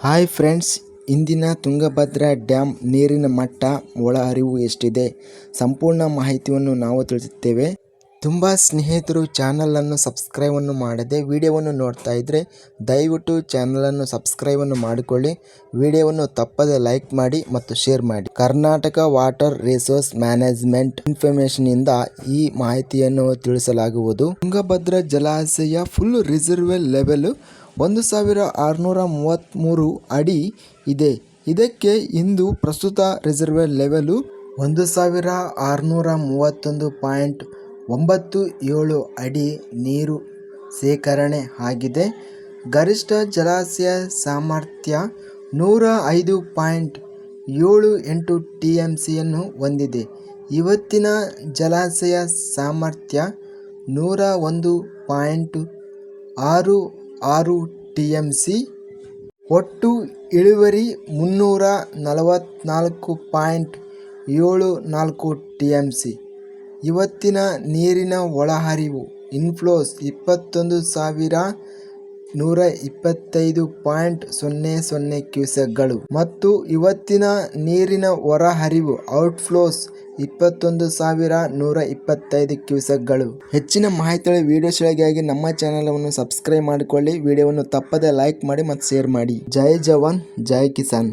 Hi friends, ಇಂದಿನ Tungabhadra dam ನೀರಿನ ಮಟ್ಟ, ಒಳ ಹರಿವು ಎಷ್ಟಿದೆ ಸಂಪೂರ್ಣ ಮಾಹಿತಿಯನ್ನು ನಾವು ತಿಳಿಸುತ್ತೇವೆ. ತುಂಬ ಸ್ನೇಹಿತರು ಚಾನಲನ್ನು ಸಬ್ಸ್ಕ್ರೈಬನ್ನು ಮಾಡದೆ ವಿಡಿಯೋವನ್ನು ನೋಡ್ತಾ ಇದ್ದರೆ ದಯವಿಟ್ಟು ಚಾನಲನ್ನು ಸಬ್ಸ್ಕ್ರೈಬನ್ನು ಮಾಡಿಕೊಳ್ಳಿ. ವಿಡಿಯೋವನ್ನು ತಪ್ಪದೆ ಲೈಕ್ ಮಾಡಿ ಮತ್ತು ಶೇರ್ ಮಾಡಿ. ಕರ್ನಾಟಕ ವಾಟರ್ ರಿಸೋರ್ಸ್ ಮ್ಯಾನೇಜ್ಮೆಂಟ್ ಇನ್ಫಾರ್ಮೇಷನ್ನಿಂದ ಈ ಮಾಹಿತಿಯನ್ನು ತಿಳಿಸಲಾಗುವುದು. ತುಂಗಭದ್ರಾ ಜಲಾಶಯ ಫುಲ್ ರಿಸರ್ವೇರ್ ಲೆವೆಲ್ 1633 ಅಡಿ ಇದೆ. ಇದಕ್ಕೆ ಇಂದು ಪ್ರಸ್ತುತ ರಿಸರ್ವೇರ್ ಲೆವೆಲ್ 1631.97 ಅಡಿ ನೀರು ಶೇಖರಣೆ ಆಗಿದೆ. ಗರಿಷ್ಠ ಜಲಾಶಯ ಸಾಮರ್ಥ್ಯ 105.78 TMCಯನ್ನು ಹೊಂದಿದೆ. ಇವತ್ತಿನ ಜಲಾಶಯ ಸಾಮರ್ಥ್ಯ 101.66 TMC. ಒಟ್ಟು ಇಳುವರಿ 344.74 TMC. ಇವತ್ತಿನ ನೀರಿನ ಒಳಹರಿವು ಇನ್ಫ್ಲೋಸ್ 21,125.00 ಕ್ಯೂಸೆಕ್ಗಳು ಮತ್ತು ಇವತ್ತಿನ ನೀರಿನ ಹೊರಹರಿವು ಔಟ್ಫ್ಲೋಸ್ 21,125 ಕ್ಯೂಸೆಕ್ಗಳು. ಹೆಚ್ಚಿನ ಮಾಹಿತಿಗಳ ವಿಡಿಯೋಸ್ಗಳಿಗಾಗಿ ನಮ್ಮ ಚಾನಲನ್ನು ಸಬ್ಸ್ಕ್ರೈಬ್ ಮಾಡಿಕೊಳ್ಳಿ. ವಿಡಿಯೋವನ್ನು ತಪ್ಪದೆ ಲೈಕ್ ಮಾಡಿ ಮತ್ತು ಶೇರ್ ಮಾಡಿ. ಜೈ ಜವಾನ್ ಜೈ ಕಿಸಾನ್.